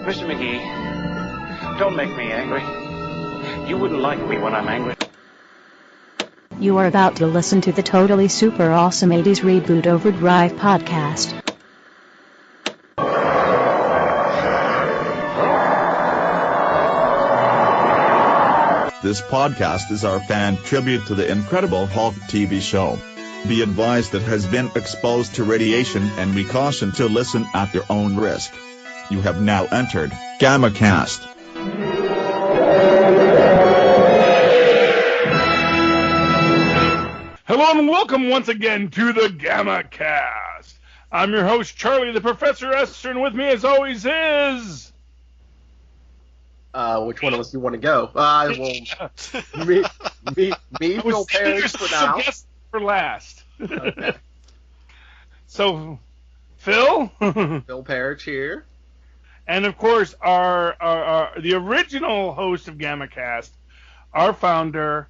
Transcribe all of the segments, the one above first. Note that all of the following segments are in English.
Mr. McGee, don't make me angry. You wouldn't like me when I'm angry. You are about to listen to the Totally Super Awesome 80s Reboot Overdrive podcast. This podcast is our fan tribute to the Incredible Hulk TV show. Be advised it has been exposed to radiation and we caution to listen at your own risk. You have now entered GammaCast. Hello and welcome once again to the GammaCast. I'm your host, Charlie, the Professor Esther, and with me as always is... Which one of us do you want to go? Me, Phil Parrish for now. Guess for last. Okay. So, Phil? Phil Parrish here. And of course, the original host of GammaCast, our founder...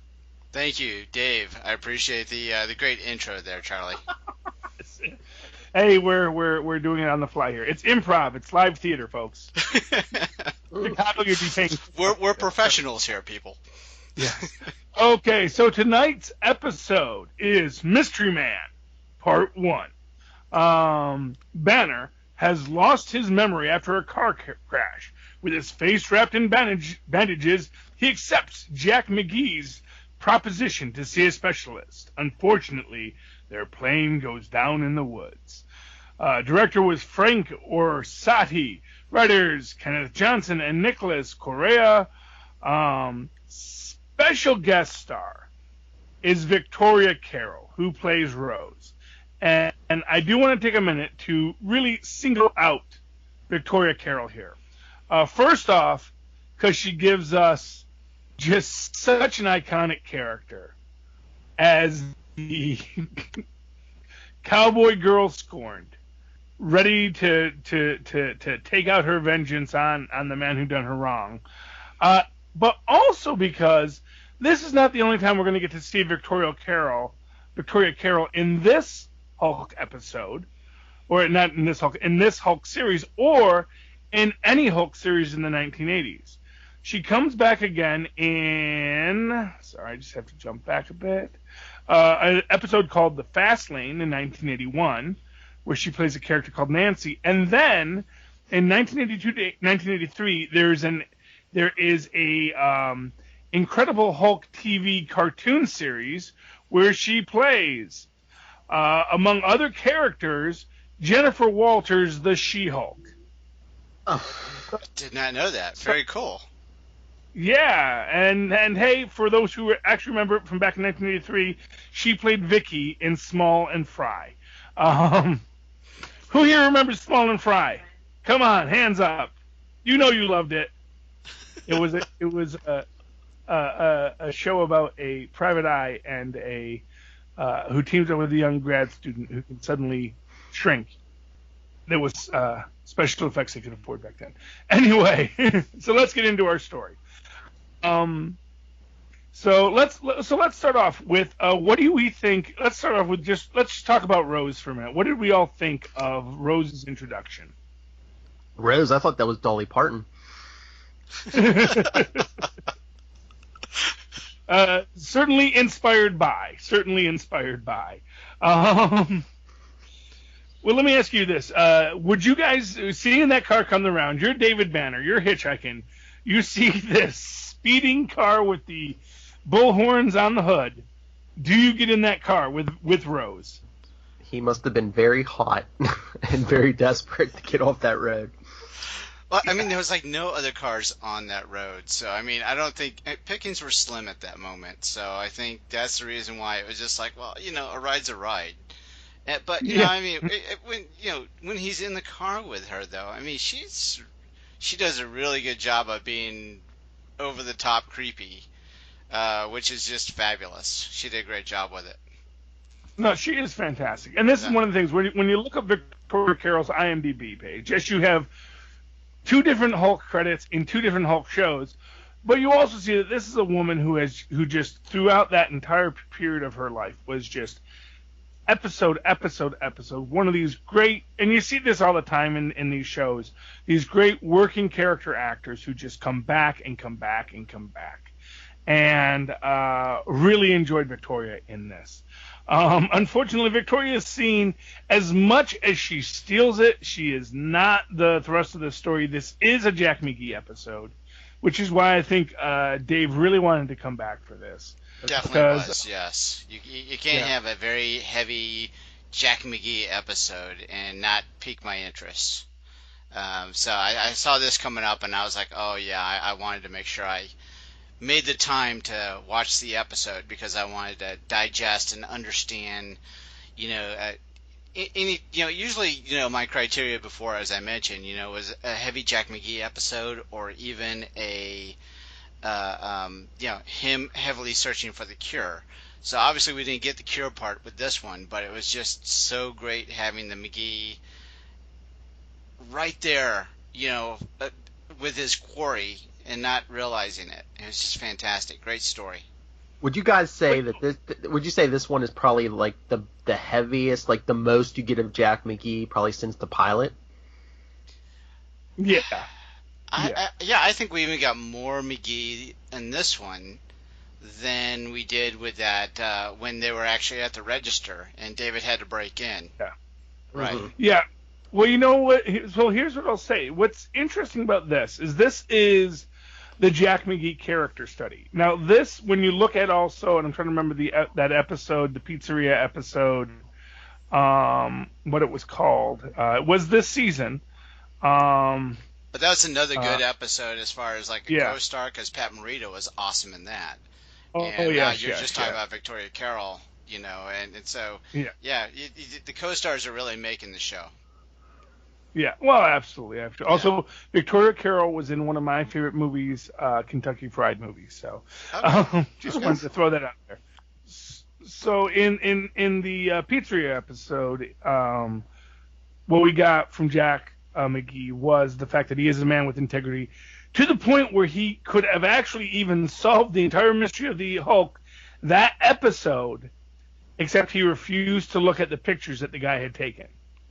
Thank you, Dave. I appreciate the great intro there, Charlie. Hey, we're doing it on the fly here. It's improv. It's live theater, folks. Chicago, you'd be paying. We're professionals here, people. Yeah. Okay, so tonight's episode is Mystery Man, Part 1. Banner has lost his memory after a car crash. With his face wrapped in bandages, he accepts Jack McGee's proposition to see a specialist. Unfortunately, their plane goes down in the woods. Director was Frank Orsatti. Writers Kenneth Johnson and Nicholas Correa. Special guest star is Victoria Carroll, who plays Rose. And I do want to take a minute to really single out Victoria Carroll here. First off, because she gives us just such an iconic character as the cowboy girl scorned, ready to take out her vengeance on the man who done her wrong. But also because this is not the only time we're going to get to see Victoria Carroll in this Hulk episode, or not in this Hulk series, or in any Hulk series in the 1980s. She comes back again in... Sorry, I just have to jump back a bit. An episode called The Fast Lane in 1981, where she plays a character called Nancy. And then, in 1982 to 1983, there is a Incredible Hulk TV cartoon series where she plays, among other characters, Jennifer Walters, the She-Hulk. Oh. Did not know that. Very cool. Yeah, and hey, for those who actually remember it from back in 1983, she played Vicky in Small and Fry. Who here remembers Small and Fry? Come on, hands up. You know you loved it. It was a show about a private eye and who teams up with a young grad student who can suddenly shrink. There was special effects they could afford back then. Anyway, so let's get into our story. So let's start off with what do we think? Let's start off with let's talk about Rose for a minute. What did we all think of Rose's introduction? Rose, I thought that was Dolly Parton. Certainly inspired by. Well, let me ask you this. Would you guys, seeing that car come around, you're David Banner, you're hitchhiking, you see this speeding car with the bullhorns on the hood, do you get in that car with Rose? He must have been very hot and very desperate to get off that road. Well, I mean, there was like no other cars on that road, so I mean, I don't think pickings were slim at that moment. So I think that's the reason why it was just like, well, a ride's a ride. But I mean, when he's in the car with her, though, I mean, she does a really good job of being over the top creepy, which is just fabulous. She did a great job with it. No, she is fantastic, and this is one of the things when you look up Victoria Carroll's IMDb page. Yes, you have 2 different Hulk credits in 2 different Hulk shows, but you also see that this is a woman who just throughout that entire period of her life was just episode. One of these great, and you see this all the time in these shows, these great working character actors who just come back and come back and come back. And really enjoyed Victoria in this. Unfortunately, Victoria is seen, as much as she steals it, she is not the thrust of the story. This is a Jack McGee episode, which is why I think Dave really wanted to come back for this. Definitely was, yes. You can't have a very heavy Jack McGee episode and not pique my interest. So I saw this coming up, and I was like, oh, yeah, I wanted to make sure I made the time to watch the episode because I wanted to digest and understand, usually, my criteria before, as I mentioned, was a heavy Jack McGee episode or even a, him heavily searching for the cure. So obviously we didn't get the cure part with this one, but it was just so great having the McGee right there, with his quarry and not realizing it. It was just fantastic. Great story. Would you guys say that this? Would you say this one is probably like the heaviest, like the most you get of Jack McGee probably since the pilot? Yeah. I think we even got more McGee in this one than we did with that when they were actually at the register and David had to break in. Yeah. Right. Mm-hmm. Yeah. Well, you know what? So here's what I'll say. What's interesting about this is the Jack McGee character study. Now, this, when you look at also, and I'm trying to remember that episode, the pizzeria episode, what it was called. It was this season. But that was another good episode as far as like a co-star, because Pat Morita was awesome in that. You're just talking about Victoria Carroll, and so the co-stars are really making the show. Yeah, well, absolutely. Also, Victoria Carroll was in one of my favorite movies, Kentucky Fried Movies. So, just wanted to throw that out there. So, in the pizzeria episode, what we got from Jack McGee was the fact that he is a man with integrity, to the point where he could have actually even solved the entire mystery of the Hulk that episode, except he refused to look at the pictures that the guy had taken.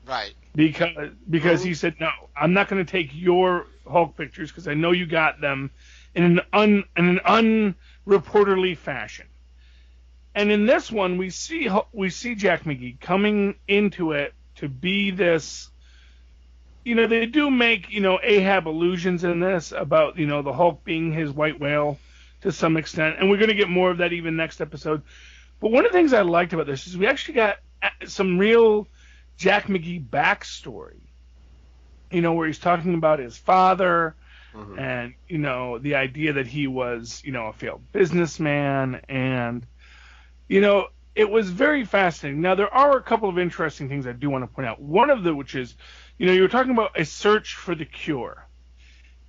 Right. Because he said, no, I'm not going to take your Hulk pictures because I know you got them in an unreporterly fashion. And in this one, we see Jack McGee coming into it to be this. They do make Ahab allusions in this about the Hulk being his white whale to some extent, and we're going to get more of that even next episode. But one of the things I liked about this is we actually got some real Jack McGee backstory, where he's talking about his father and, the idea that he was, a failed businessman. And, it was very fascinating. Now, there are a couple of interesting things I do want to point out. One of them, which is, you were talking about a search for the cure.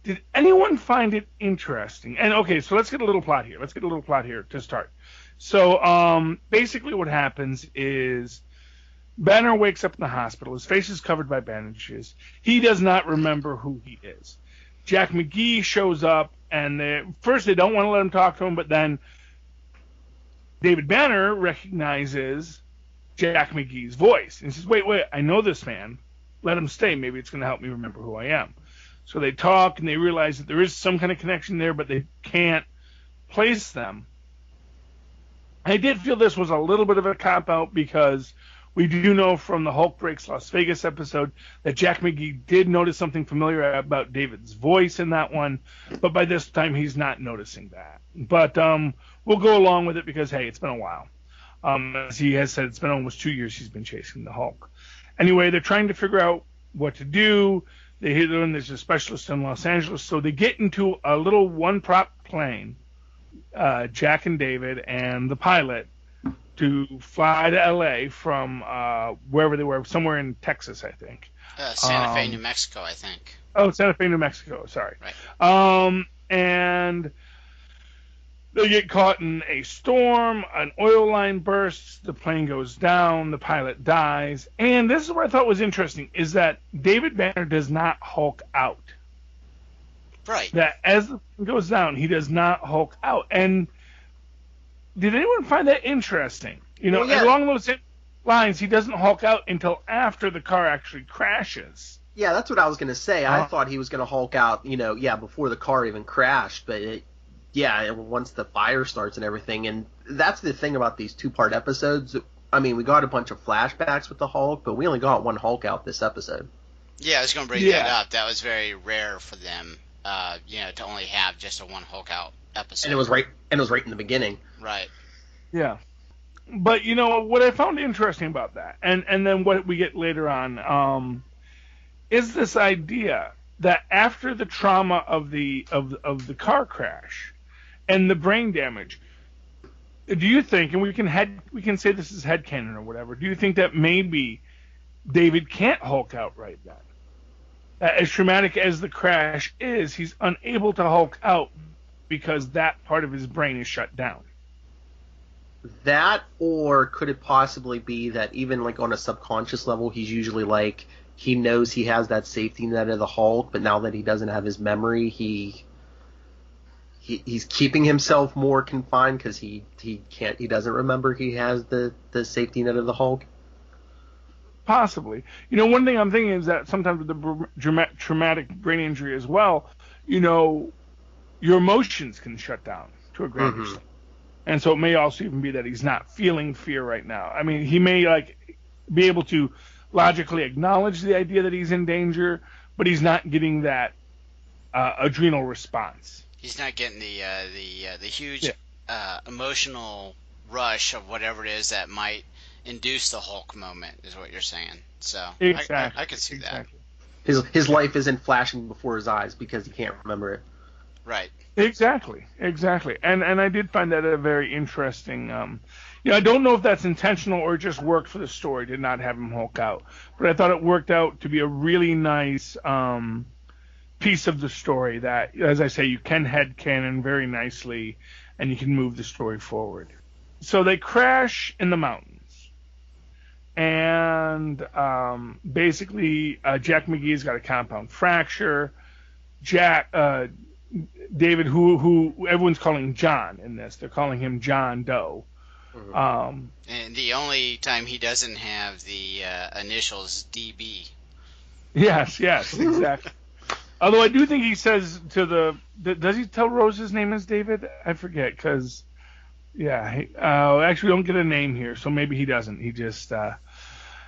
Did anyone find it interesting? And, okay, so let's get a little plot here. To start. So, basically what happens is Banner wakes up in the hospital. His face is covered by bandages. He does not remember who he is. Jack McGee shows up, and first they don't want to let him talk to him, but then David Banner recognizes Jack McGee's voice and says, wait, I know this man. Let him stay. Maybe it's going to help me remember who I am. So they talk, and they realize that there is some kind of connection there, but they can't place them. I did feel this was a little bit of a cop-out because we do know from the Hulk Breaks Las Vegas episode that Jack McGee did notice something familiar about David's voice in that one, but by this time he's not noticing that. But we'll go along with it because, hey, it's been a while. As he has said, it's been almost 2 years he's been chasing the Hulk. Anyway, they're trying to figure out what to do. They hear that there's a specialist in Los Angeles, so they get into a little one-prop plane, Jack and David and the pilot, to fly to L.A. from wherever they were, somewhere in Texas, I think. Santa Fe, New Mexico, I think. Oh, Santa Fe, New Mexico, sorry. Right. And they get caught in a storm, an oil line bursts, the plane goes down, the pilot dies. And this is what I thought was interesting, is that David Banner does not Hulk out. Right. That as the plane goes down, he does not Hulk out. And did anyone find that interesting? Well, yeah. Along those lines, he doesn't Hulk out until after the car actually crashes. Yeah, that's what I was going to say. I thought he was going to Hulk out, before the car even crashed. But, once the fire starts and everything. And that's the thing about these two-part episodes. I mean, we got a bunch of flashbacks with the Hulk, but we only got one Hulk out this episode. Yeah, I was going to bring that up. That was very rare for them, to only have just a one Hulk out episode. And it was right in the beginning. Right. Yeah. But, what I found interesting about that, and then what we get later on, is this idea that after the trauma of the car crash and the brain damage, do you think, and we can say this is headcanon or whatever, do you think that maybe David can't Hulk out right then? As traumatic as the crash is, he's unable to Hulk out because that part of his brain is shut down. That, or could it possibly be that even like on a subconscious level, he's usually like, he knows he has that safety net of the Hulk, but now that he doesn't have his memory, he's keeping himself more confined because he doesn't remember he has the safety net of the Hulk. Possibly. One thing I'm thinking is that sometimes with the traumatic brain injury as well, your emotions can shut down to a great extent. And so it may also even be that he's not feeling fear right now. I mean, he may be able to logically acknowledge the idea that he's in danger, but he's not getting that adrenal response. He's not getting the huge emotional rush of whatever it is that might induce the Hulk moment, is what you're saying. So exactly. I could see that. His life isn't flashing before his eyes because he can't remember it. Right. Exactly. And I did find that a very interesting. I don't know if that's intentional or just worked for the story to not have him Hulk out, but I thought it worked out to be a really nice piece of the story that, as I say, you can headcanon very nicely, and you can move the story forward. So they crash in the mountains, and basically Jack McGee's got a compound fracture. David, who everyone's calling John in this, they're calling him John Doe. And the only time he doesn't have the initials DB. Yes, exactly. Although I do think he says does he tell Rose his name is David? I forget, because, actually we don't get a name here, so maybe he doesn't. He just, but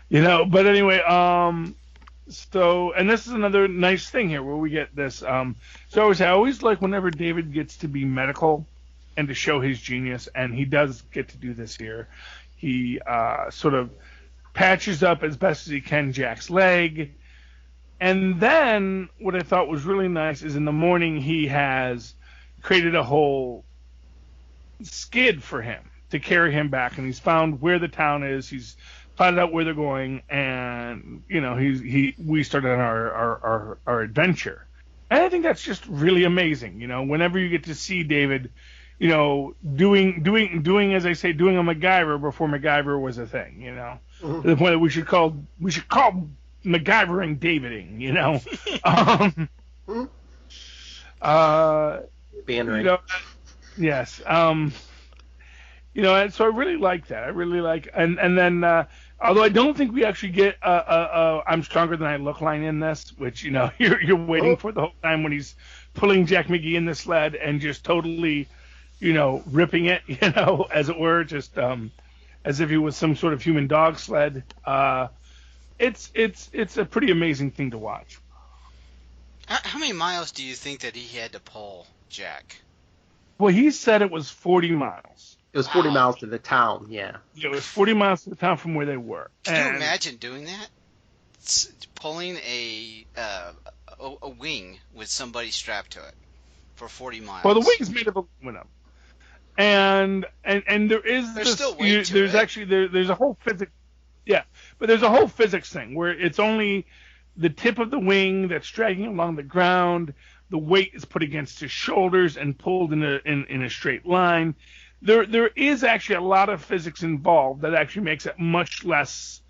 anyway, so, and this is another nice thing here where we get this, so I always like whenever David gets to be medical and to show his genius, and he does get to do this here. He sort of patches up as best as he can Jack's leg, and then what I thought was really nice is in the morning he has created a whole skid for him to carry him back, and he's found where the town is, he's found out where they're going, and we started on our adventure. And I think that's just really amazing. Whenever you get to see David, doing as I say, doing a MacGyver before MacGyver was a thing. To the point that we should call MacGyvering Daviding. Bannering. Yes. And so I really like that. I really like, and then although I don't think we actually get "I'm stronger than I look" line in this, which you're waiting for the whole time when he's pulling Jack McGee in the sled and just totally, ripping it, as it were, just as if he was some sort of human dog sled. It's a pretty amazing thing to watch. How many miles do you think that he had to pull Jack? Well, he said it was 40 miles. It was 40 miles to the town, yeah. It was 40 miles to the town from where they were. Can you imagine doing that? Pulling a wing with somebody strapped to it for 40 miles. Well, the wing is made of aluminum. And there is there's still weight to it. Actually there's a whole physics. Yeah, but there's a whole physics thing where it's only the tip of the wing that's dragging along the ground. The weight is put against his shoulders and pulled in a straight line. There is actually a lot of physics involved that actually makes it much less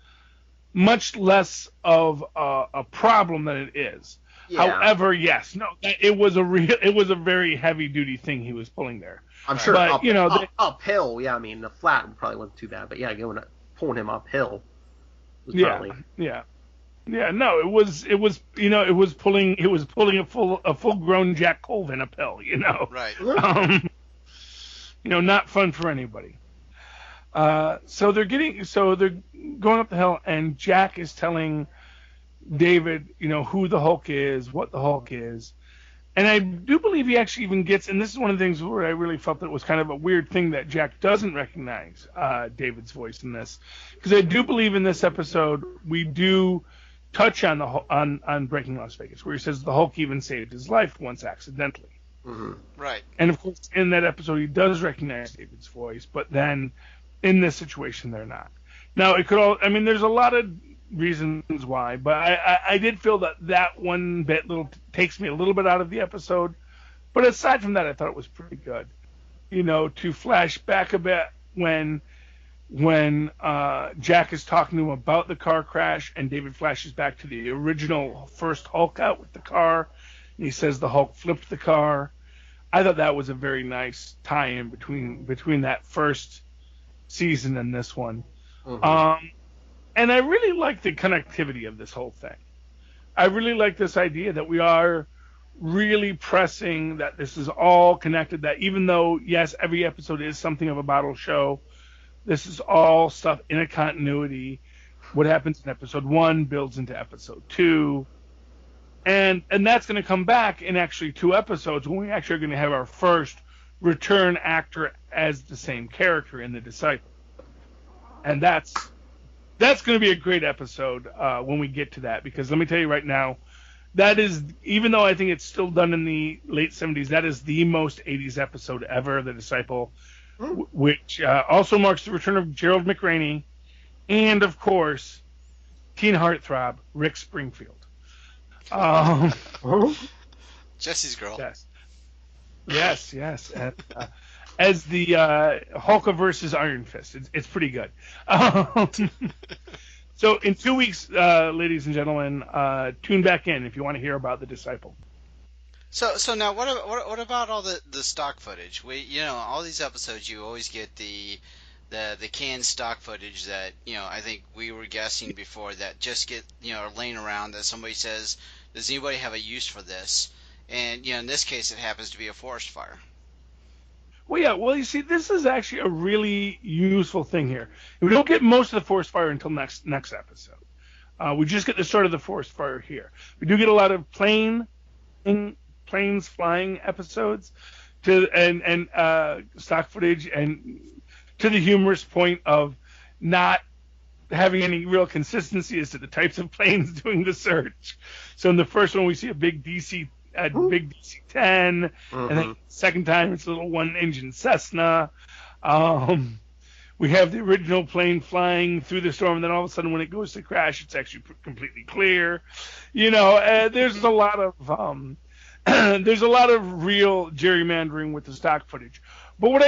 of a problem than it is. Yeah. However, yes, no, it was a very heavy duty thing he was pulling there. I'm sure, but uphill, yeah. I mean, the flat probably wasn't too bad, but yeah, going pulling him uphill. No, it was pulling a full grown Jack Colvin uphill. Right. Not fun for anybody. So they're going up the hill, and Jack is telling David, who the Hulk is, what the Hulk is. And I do believe he actually even gets, and this is one of the things where I really felt that it was kind of a weird thing that Jack doesn't recognize David's voice in this, because I do believe in this episode we do touch on on Breaking Las Vegas, where he says the Hulk even saved his life once accidentally. Mm-hmm. Right. And of course, in that episode, he does recognize David's voice, but then in this situation, they're not. Now, there's a lot of reasons why, but I did feel that one bit takes me a little bit out of the episode. But aside from that, I thought it was pretty good. To flash back a bit when Jack is talking to him about the car crash, and David flashes back to the original first Hulk out with the car, and he says the Hulk flipped the car. I thought that was a very nice tie-in between that first season and this one. Mm-hmm. And I really like the connectivity of this whole thing. I really like this idea that we are really pressing that this is all connected, that even though, yes, every episode is something of a bottle show, this is all stuff in a continuity. What happens in episode 1 builds into episode 2. And that's going to come back in actually 2 episodes when we actually are going to have our first return actor as the same character in The Disciple. And that's going to be a great episode when we get to that, because let me tell you right now, that is, even though I think it's still done in the late 70s, that is the most 80s episode ever of The Disciple, which also marks the return of Gerald McRaney and, of course, teen heartthrob Rick Springfield. Jesse's girl. Yes. And, as the Hulk versus Iron Fist. It's pretty good. So in 2 weeks, ladies and gentlemen, tune back in if you want to hear about The Disciple. So now what about all the stock footage? All these episodes you always get the canned stock footage that, I think we were guessing before that just get, laying around that somebody says, does anybody have a use for this? And, in this case it happens to be a forest fire. Well, you see, this is actually a really useful thing here. We don't get most of the forest fire until next episode. We just get the start of the forest fire here. We do get a lot of planes flying episodes and stock footage, and to the humorous point of not having any real consistency as to the types of planes doing the search. So in the first one, we see a big DC-10, and then the second time it's a little one-engine Cessna. We have the original plane flying through the storm, and then all of a sudden when it goes to crash, it's actually completely clear. There's a lot of real gerrymandering with the stock footage. But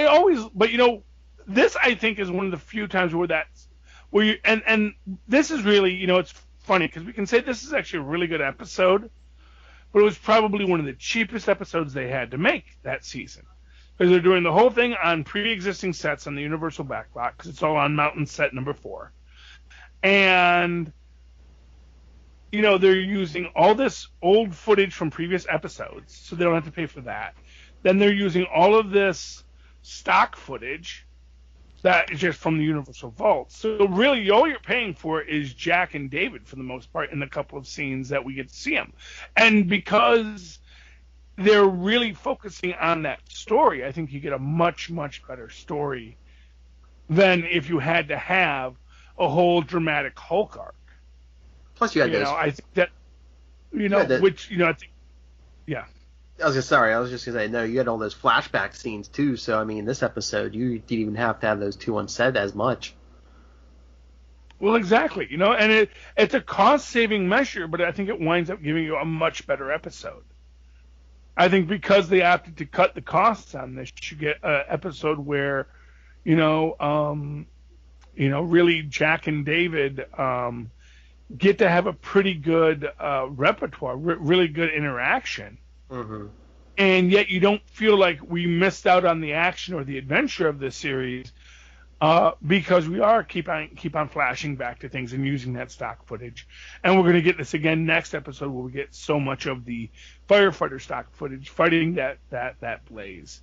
this I think is one of the few times and this is really, it's funny because we can say this is actually a really good episode, but it was probably one of the cheapest episodes they had to make that season, because they're doing the whole thing on pre-existing sets on the Universal backlot, because it's all on Mountain Set number 4. And, they're using all this old footage from previous episodes, so they don't have to pay for that. Then they're using all of this stock footage that is just from the Universal Vault. So really, all you're paying for is Jack and David for the most part in the couple of scenes that we get to see them. And because they're really focusing on that story, I think you get a much, much better story than if you had to have a whole dramatic Hulk arc. Plus you had those. I think that, I think, yeah. I was just gonna say, no, you had all those flashback scenes too. So I mean, this episode you didn't even have to have those two on set as much. Well, exactly. And it's a cost-saving measure, but I think it winds up giving you a much better episode. I think because they opted to cut the costs on this, you get an episode where, really Jack and David get to have a pretty good repertoire, really good interaction. Mm-hmm. And yet you don't feel like we missed out on the action or the adventure of this series because we are keep on flashing back to things and using that stock footage, and we're going to get this again next episode where we get so much of the firefighter stock footage fighting that blaze,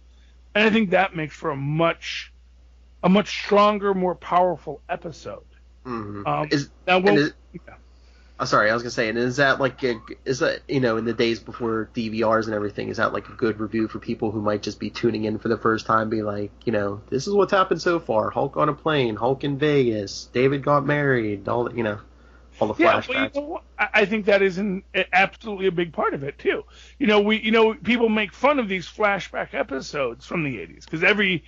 and I think that makes for a much stronger, more powerful episode. Mm-hmm. Oh, sorry, I was gonna say, and is that in the days before DVRs and everything, is that like a good review for people who might just be tuning in for the first time, be like, this is what's happened so far: Hulk on a plane, Hulk in Vegas, David got married, all the flashbacks. Well, I think that is absolutely a big part of it too. People make fun of these flashback episodes from the 80s because every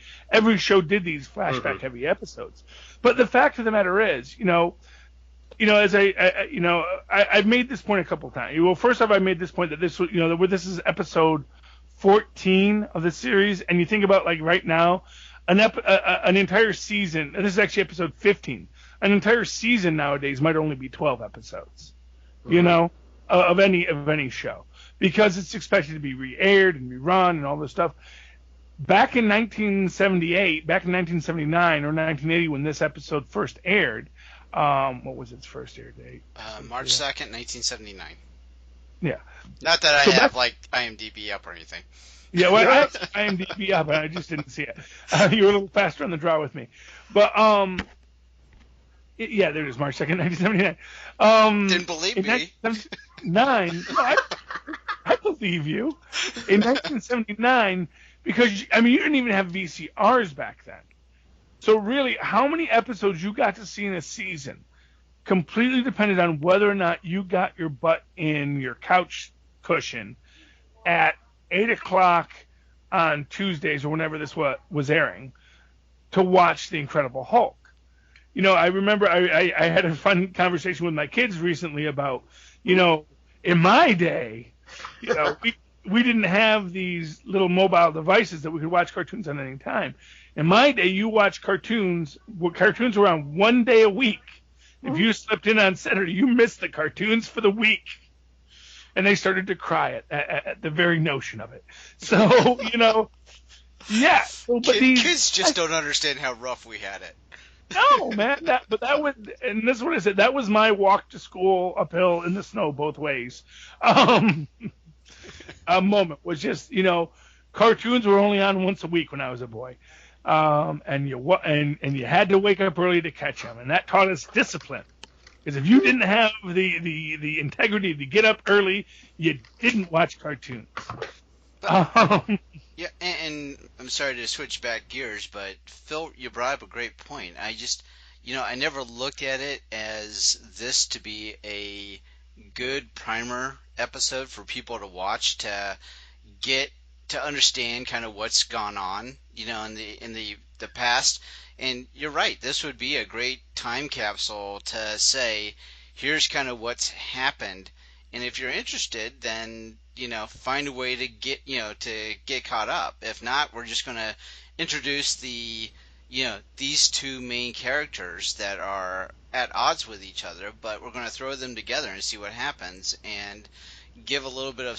show did these flashback heavy episodes. But the fact of the matter is, as I've made this point a couple of times. Well, first off, I made this point that this is episode 14 of the series, and you think about like right now, an entire season. This is actually episode 15. An entire season nowadays might only be 12 episodes, of any show, because it's expected to be re-aired and rerun and all this stuff. Back in 1978, back in 1979 or 1980, when this episode first aired. What was its first air date? March 2nd, 1979. Yeah. Not that I have like IMDb up or anything. Yeah, well, I have IMDb up, and I just didn't see it. You were a little faster on the draw with me, but yeah, there it is, March 2nd, 1979. Didn't believe me. 1979. No, I believe you. In 1979, because you didn't even have VCRs back then. So really, how many episodes you got to see in a season completely depended on whether or not you got your butt in your couch cushion at 8 o'clock on Tuesdays or whenever this was airing to watch The Incredible Hulk. I remember I had a fun conversation with my kids recently about, in my day, we didn't have these little mobile devices that we could watch cartoons on any time. In my day, you watch cartoons. Cartoons were on one day a week. If you slept in on Saturday, you missed the cartoons for the week. And they started to cry at the very notion of it. So, yeah. Kids just don't understand how rough we had it. No, man. And this is what I said. That was my walk to school uphill in the snow both ways. A moment was just, cartoons were only on once a week when I was a boy. And you had to wake up early to catch them, and that taught us discipline. Because if you didn't have the integrity to get up early, you didn't watch cartoons. Yeah, and I'm sorry to switch back gears, but Phil, you brought up a great point. I just, I never looked at it as this to be a good primer episode for people to watch to get to understand kind of what's gone on, in the past. And you're right, this would be a great time capsule to say, here's kind of what's happened. And if you're interested, then, find a way to get caught up. If not, we're just going to introduce these two main characters that are at odds with each other, but we're going to throw them together and see what happens, and give a little bit of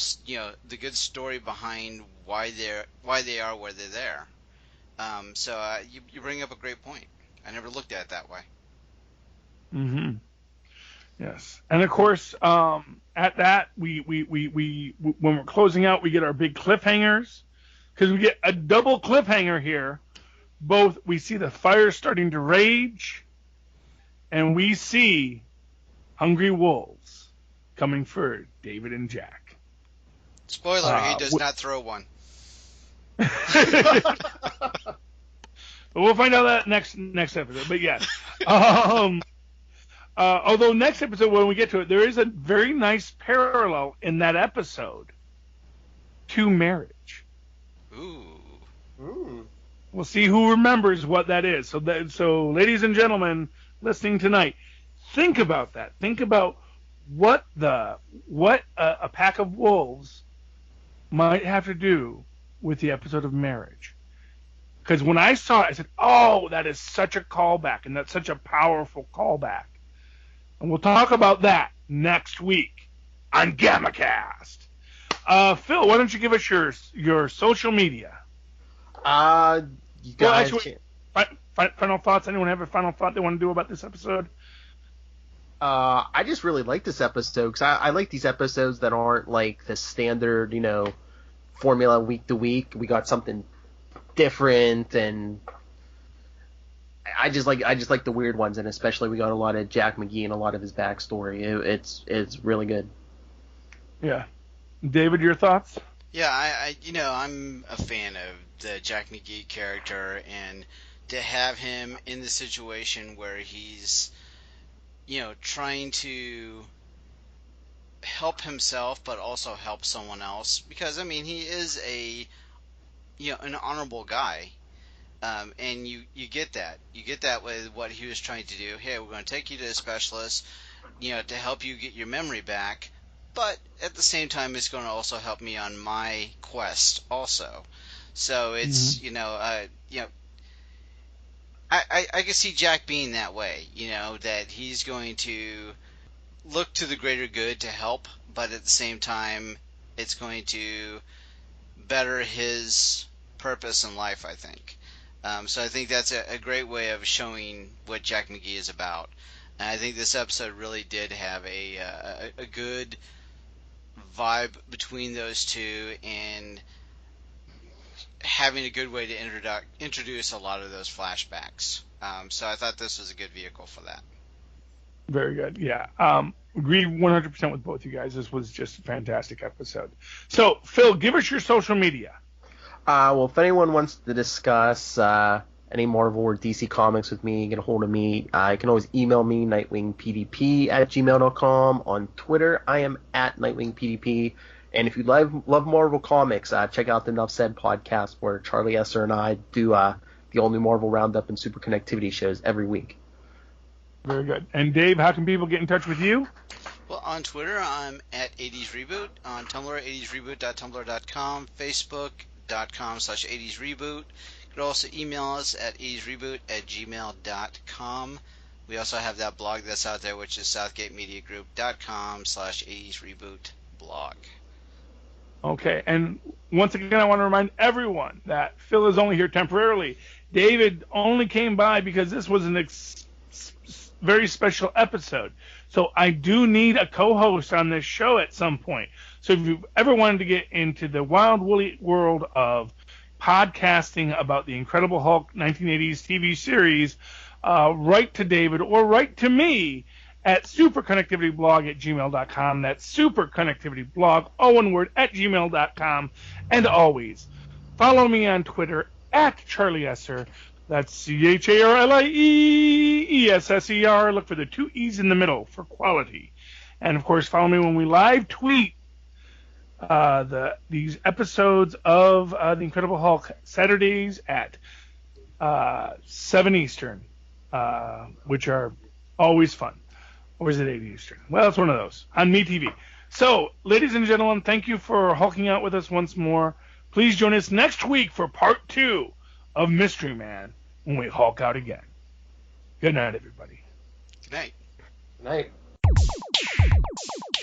the good story behind why they are where they're there. So you bring up a great point. I never looked at it that way. Mm-hmm. Yes, and of course, at that we when we're closing out, we get our big cliffhangers, because we get a double cliffhanger here. Both we see the fire starting to rage, and we see hungry wolves coming for David and Jack. Spoiler: he does not throw one. But we'll find out that next episode. But yeah. Although next episode, when we get to it, there is a very nice parallel in that episode to marriage. Ooh. We'll see who remembers what that is. So ladies and gentlemen listening tonight, think about that. Think about what a pack of wolves might have to do with the episode of marriage. Because when I saw it, I said, oh, that is such a callback, and that's such a powerful callback. And we'll talk about that next week on GammaCast. Phil, why don't you give us your social media? You guys. Final thoughts? Anyone have a final thought they want to do about this episode? I just really like this episode because I like these episodes that aren't like the standard, formula week to week. We got something different, and I just like the weird ones, and especially we got a lot of Jack McGee and a lot of his backstory. It's really good. Yeah, David, your thoughts? Yeah, I'm a fan of the Jack McGee character, and to have him in the situation where he's, trying to help himself, but also help someone else, because he is an honorable guy, and you get that with what he was trying to do. Hey, we're going to take you to a specialist, to help you get your memory back, but at the same time, it's going to also help me on my quest also. So it's I can see Jack being that way, that he's going to look to the greater good to help, but at the same time, it's going to better his purpose in life, I think. So I think that's a great way of showing what Jack McGee is about. And I think this episode really did have a good vibe between those two, and having a good way to introduce a lot of those flashbacks. So I thought this was a good vehicle for that. Very good. Yeah. Agree 100% with both you guys. This was just a fantastic episode. So, Phil, give us your social media. Well, if anyone wants to discuss any Marvel or DC comics with me, get a hold of me. You can always email me, nightwingpdp@gmail.com. On Twitter, I am at nightwingpdp. And if you love Marvel Comics, check out the Enough Said podcast, where Charlie Esser and I do the all-new Marvel Roundup and Super Connectivity shows every week. Very good. And Dave, how can people get in touch with you? Well, on Twitter, I'm at 80s Reboot. On Tumblr, 80sreboot.tumblr.com. Facebook.com/80sreboot. You can also email us at 80sreboot@gmail.com. We also have that blog that's out there, which is southgatemediagroup.com/80srebootblog. Okay, and once again, I want to remind everyone that Phil is only here temporarily. David only came by because this was an very special episode. So I do need a co-host on this show at some point. So if you've ever wanted to get into the wild, woolly world of podcasting about the Incredible Hulk 1980s TV series, write to David or write to me at superconnectivityblog@gmail.com. That's superconnectivityblog, all one word, @gmail.com. And always, follow me on Twitter at Charlie Esser. That's CharlieEsser. Look for the 2 E's in the middle for quality. And, of course, follow me when we live tweet these episodes of The Incredible Hulk Saturdays at 7 Eastern, which are always fun. Or is it 8 Eastern? Well, it's one of those on MeTV. So, ladies and gentlemen, thank you for hulking out with us once more. Please join us next week for part 2 of Mystery Man when we hulk out again. Good night, everybody. Good night. Good night.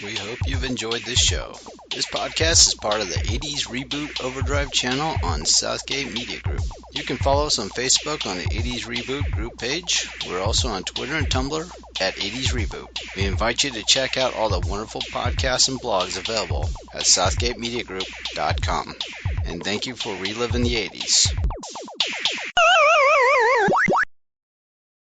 We hope you've enjoyed this show. This podcast is part of the 80s Reboot Overdrive channel on Southgate Media Group. You can follow us on Facebook on the 80s Reboot group page. We're also on Twitter and Tumblr at 80s Reboot. We invite you to check out all the wonderful podcasts and blogs available at southgatemediagroup.com. And thank you for reliving the 80s.